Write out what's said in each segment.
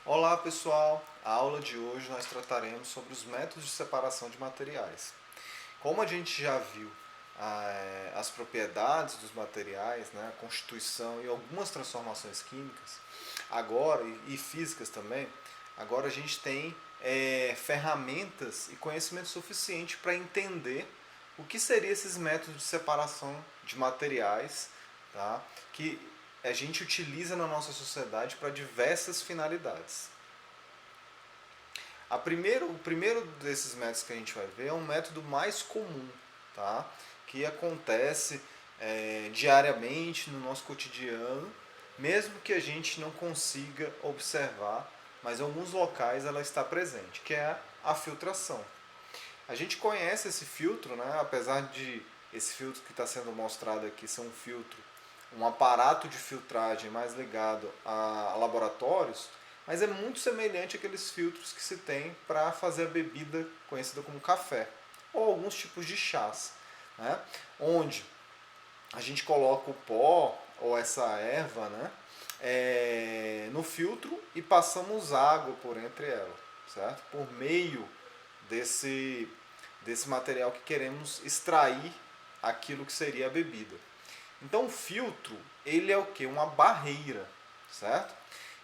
Olá pessoal, a aula de hoje nós trataremos sobre os métodos de separação de materiais. Como a gente já viu as propriedades dos materiais, né, a constituição e algumas transformações químicas, agora e físicas também, agora a gente tem ferramentas e conhecimento suficiente para entender o que seriam esses métodos de separação de materiais, tá, que a gente utiliza na nossa sociedade para diversas finalidades. O primeiro desses métodos que a gente vai ver é um método mais comum, tá? Que acontece diariamente no nosso cotidiano, mesmo que a gente não consiga observar, mas em alguns locais ela está presente, que é a filtração. A gente conhece esse filtro, né? Apesar de esse filtro que está sendo mostrado aqui ser um aparato de filtragem mais ligado a laboratórios, mas é muito semelhante àqueles filtros que se tem para fazer a bebida conhecida como café, ou alguns tipos de chás, né? Onde a gente coloca o pó ou essa erva, né, no filtro e passamos água por entre ela, certo? Por meio desse material que queremos extrair aquilo que seria a bebida. Então o filtro, ele é o que? Uma barreira, certo?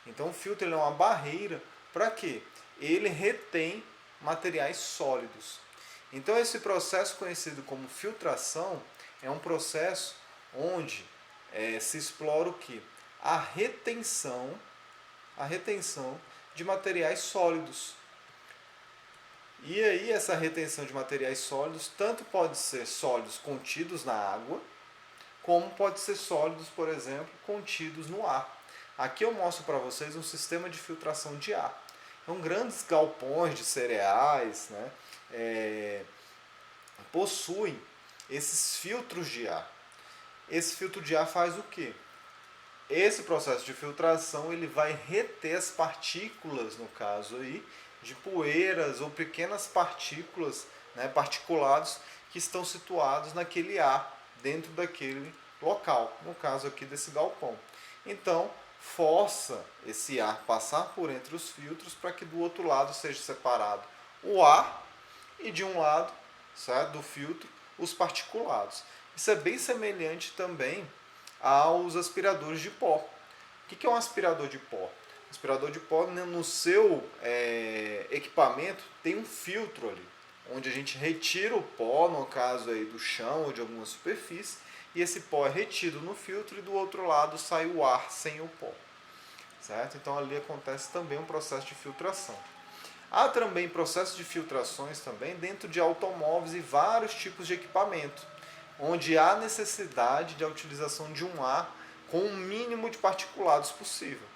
Então o filtro ele é uma barreira para quê? Ele retém materiais sólidos. Então esse processo conhecido como filtração é um processo onde se explora o que? A retenção de materiais sólidos. E aí essa retenção de materiais sólidos tanto pode ser sólidos contidos na água, como pode ser sólidos, por exemplo, contidos no ar. Aqui eu mostro para vocês um sistema de filtração de ar. Então, grandes galpões de cereais, né, possuem esses filtros de ar. Esse filtro de ar faz o quê? Esse processo de filtração ele vai reter as partículas, no caso aí, de poeiras ou pequenas partículas, né, particulados que estão situados naquele ar, dentro daquele local, no caso aqui desse galpão. Então, força esse ar passar por entre os filtros para que do outro lado seja separado o ar e de um lado, certo, do filtro, os particulados. Isso é bem semelhante também aos aspiradores de pó. O que é um aspirador de pó? O aspirador de pó, no seu equipamento, tem um filtro ali, onde a gente retira o pó, no caso aí do chão ou de alguma superfície, e esse pó é retido no filtro e do outro lado sai o ar sem o pó. Certo? Então ali acontece também um processo de filtração. Há também processos de filtrações também dentro de automóveis e vários tipos de equipamento, onde há necessidade de utilização de um ar com o mínimo de particulados possível.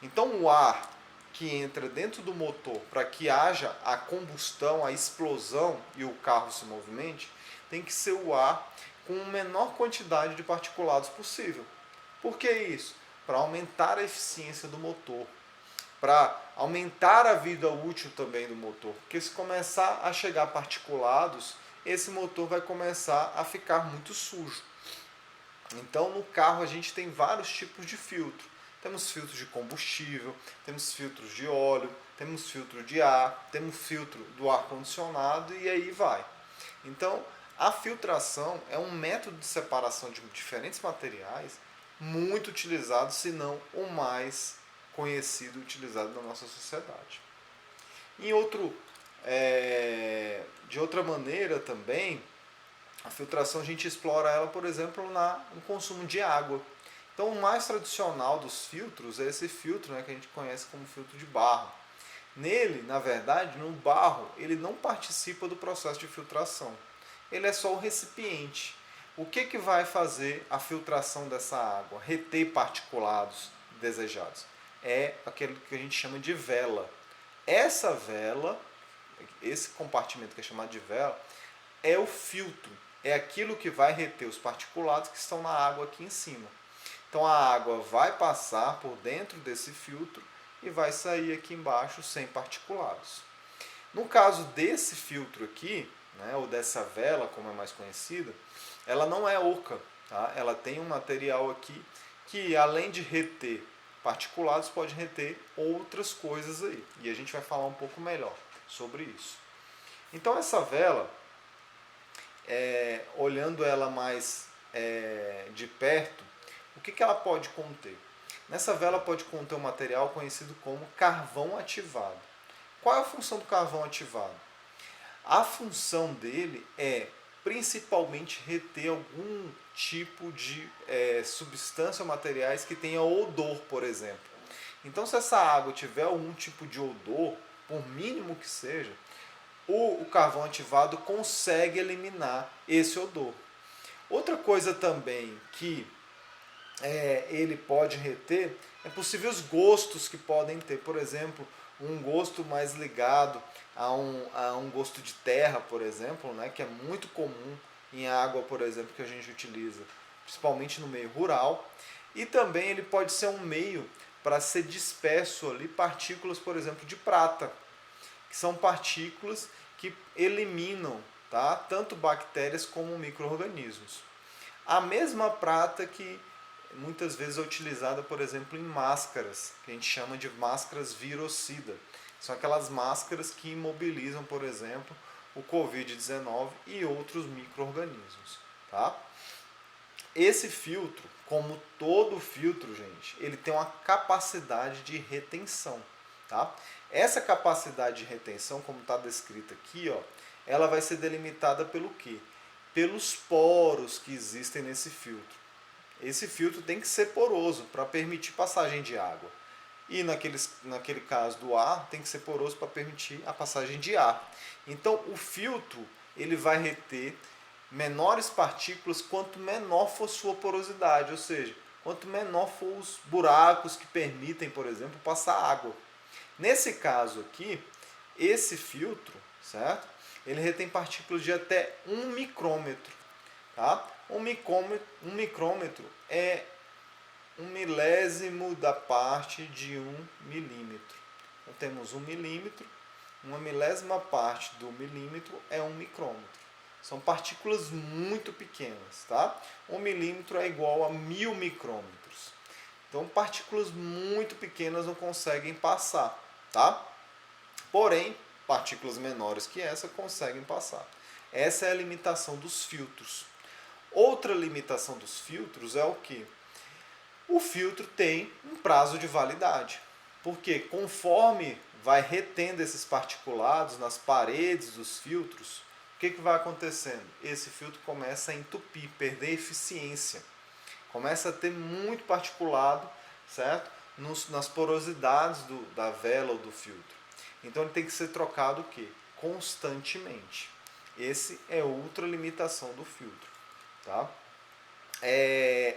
Então o ar que entra dentro do motor para que haja a combustão, a explosão e o carro se movimente, tem que ser o ar com a menor quantidade de particulados possível. Por que isso? Para aumentar a eficiência do motor, para aumentar a vida útil também do motor, porque se começar a chegar particulados, esse motor vai começar a ficar muito sujo. Então no carro a gente tem vários tipos de filtro. Temos filtros de combustível, temos filtros de óleo, temos filtro de ar, temos filtro do ar-condicionado e aí vai. Então a filtração é um método de separação de diferentes materiais muito utilizado, se não o mais conhecido e utilizado na nossa sociedade. Em de outra maneira também, a filtração a gente explora ela, por exemplo, no consumo de água. Então, o mais tradicional dos filtros é esse filtro, né, que a gente conhece como filtro de barro. Nele, na verdade, no barro, ele não participa do processo de filtração. Ele é só o recipiente. O que vai fazer a filtração dessa água? Reter particulados desejados. É aquele que a gente chama de vela. Essa vela, esse compartimento que é chamado de vela, é o filtro. É aquilo que vai reter os particulados que estão na água aqui em cima. Então a água vai passar por dentro desse filtro e vai sair aqui embaixo sem particulados. No caso desse filtro aqui, né, ou dessa vela, como é mais conhecida, ela não é oca. Tá? Ela tem um material aqui que, além de reter particulados, pode reter outras coisas aí. E a gente vai falar um pouco melhor sobre isso. Então essa vela, olhando ela mais de perto, o que ela pode conter? Nessa vela pode conter um material conhecido como carvão ativado. Qual é a função do carvão ativado? A função dele é principalmente reter algum tipo de substância ou materiais que tenha odor, por exemplo. Então, se essa água tiver algum tipo de odor, por mínimo que seja, o carvão ativado consegue eliminar esse odor. Outra coisa também que ele pode reter é possíveis gostos que podem ter, por exemplo, um gosto mais ligado a um gosto de terra, por exemplo, né, que é muito comum em água, por exemplo, que a gente utiliza, principalmente no meio rural. E também ele pode ser um meio para ser disperso ali partículas, por exemplo, de prata, que são partículas que eliminam, tá, tanto bactérias como micro-organismos. A mesma prata que muitas vezes é utilizada, por exemplo, em máscaras, que a gente chama de máscaras virocida. São aquelas máscaras que imobilizam, por exemplo, o Covid-19 e outros micro-organismos. Tá? Esse filtro, como todo filtro, gente, ele tem uma capacidade de retenção. Tá? Essa capacidade de retenção, como está descrita aqui, ó, ela vai ser delimitada pelo quê? Pelos poros que existem nesse filtro. Esse filtro tem que ser poroso para permitir passagem de água. E naquele caso do ar, tem que ser poroso para permitir a passagem de ar. Então o filtro ele vai reter menores partículas quanto menor for sua porosidade, ou seja, quanto menor for os buracos que permitem, por exemplo, passar água. Nesse caso aqui, esse filtro, certo? Ele retém partículas de até 1 micrômetro. Tá? Um micrômetro é 1/1000 da parte de 1 milímetro. Então temos 1 milímetro, uma milésima parte do milímetro é 1 micrômetro. São partículas muito pequenas. Tá? 1 milímetro é igual a 1000 micrômetros. Então partículas muito pequenas não conseguem passar. Tá? Porém, partículas menores que essa conseguem passar. Essa é a limitação dos filtros. Outra limitação dos filtros é o que? O filtro tem um prazo de validade. Porque conforme vai retendo esses particulados nas paredes dos filtros, o que vai acontecendo? Esse filtro começa a entupir, perder eficiência. Começa a ter muito particulado, certo? Nas porosidades da vela ou do filtro. Então ele tem que ser trocado o quê? Constantemente. Esse é outra limitação do filtro. Tá?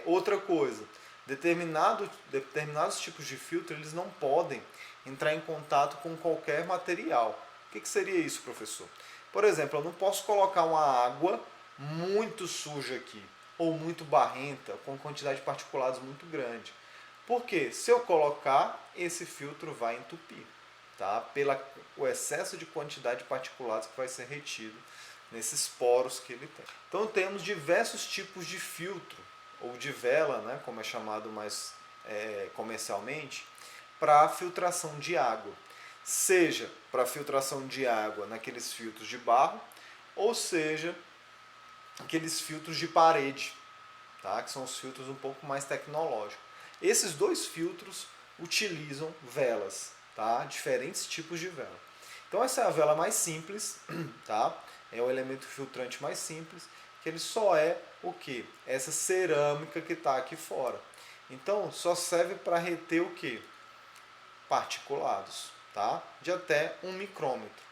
Outra coisa, determinados tipos de filtro eles não podem entrar em contato com qualquer material. O que seria isso, professor? Por exemplo, eu não posso colocar uma água muito suja aqui, ou muito barrenta, com quantidade de particulados muito grande. Por quê? Se eu colocar, esse filtro vai entupir, tá? Pelo excesso de quantidade de particulados que vai ser retido nesses poros que ele tem. Então temos diversos tipos de filtro, ou de vela, né, como é chamado mais comercialmente, para filtração de água. Seja para filtração de água naqueles filtros de barro, ou seja, aqueles filtros de parede, tá, que são os filtros um pouco mais tecnológicos. Esses dois filtros utilizam velas, tá, diferentes tipos de vela. Então essa é a vela mais simples, tá? É o elemento filtrante mais simples, que ele só é o que? Essa cerâmica que está aqui fora. Então só serve para reter o que? Particulados, tá? De até 1 micrômetro.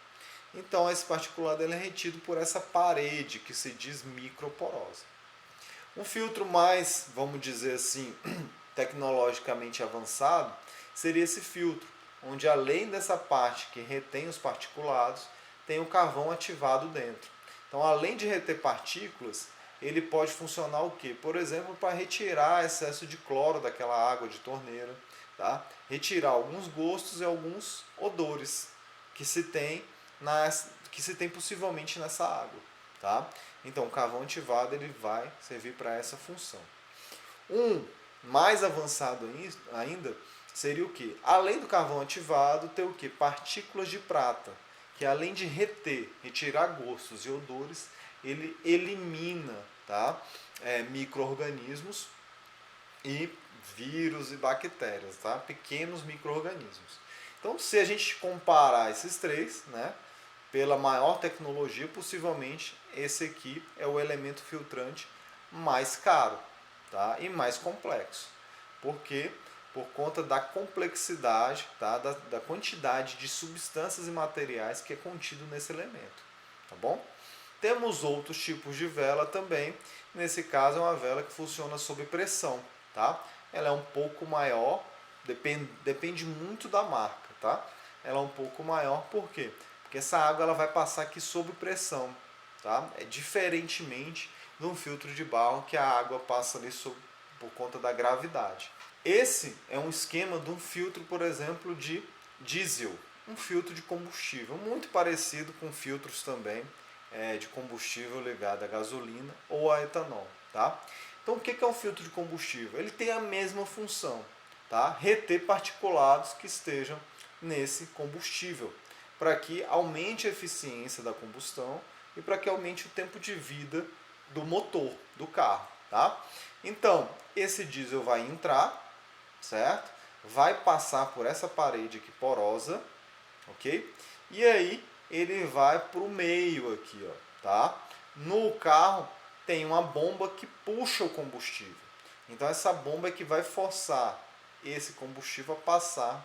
Então esse particulado ele é retido por essa parede que se diz microporosa. Um filtro mais, vamos dizer assim, tecnologicamente avançado, seria esse filtro, onde além dessa parte que retém os particulados, tem o carvão ativado dentro. Então, além de reter partículas, ele pode funcionar o quê? Por exemplo, para retirar excesso de cloro daquela água de torneira, tá? Retirar alguns gostos e alguns odores que se tem possivelmente nessa água, tá? Então, o carvão ativado ele vai servir para essa função. Um mais avançado ainda seria o quê? Além do carvão ativado, ter o quê? Partículas de prata, que além de retirar gostos e odores, ele elimina, tá? Micro-organismos e vírus e bactérias, tá? Pequenos micro-organismos. Então, se a gente comparar esses três, né, pela maior tecnologia, possivelmente esse aqui é o elemento filtrante mais caro, tá? E mais complexo. Por quê? Por conta da complexidade, tá? da quantidade de substâncias e materiais que é contido nesse elemento. Tá bom? Temos outros tipos de vela também. Nesse caso é uma vela que funciona sob pressão. Tá? Ela é um pouco maior, depende muito da marca. Tá? Ela é um pouco maior, por quê? Porque essa água ela vai passar aqui sob pressão. Tá? Diferentemente de um filtro de barro que a água passa ali por conta da gravidade. Esse é um esquema de um filtro, por exemplo, de diesel, um filtro de combustível, muito parecido com filtros também de combustível ligado a gasolina ou a etanol. Tá? Então, o que é um filtro de combustível? Ele tem a mesma função, tá? Reter particulados que estejam nesse combustível, para que aumente a eficiência da combustão e para que aumente o tempo de vida do motor do carro. Tá? Então, esse diesel vai entrar, certo? Vai passar por essa parede aqui porosa, ok? E aí ele vai para o meio aqui, ó, tá? No carro tem uma bomba que puxa o combustível. Então essa bomba é que vai forçar esse combustível a passar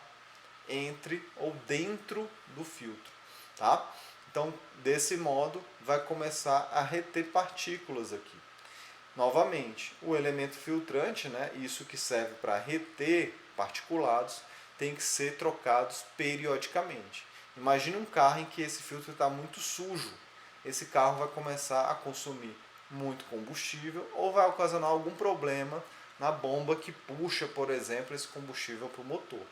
entre ou dentro do filtro, tá? Então desse modo vai começar a reter partículas aqui. Novamente, o elemento filtrante, né, isso que serve para reter particulados, tem que ser trocados periodicamente. Imagine um carro em que esse filtro está muito sujo. Esse carro vai começar a consumir muito combustível ou vai ocasionar algum problema na bomba que puxa, por exemplo, esse combustível para o motor.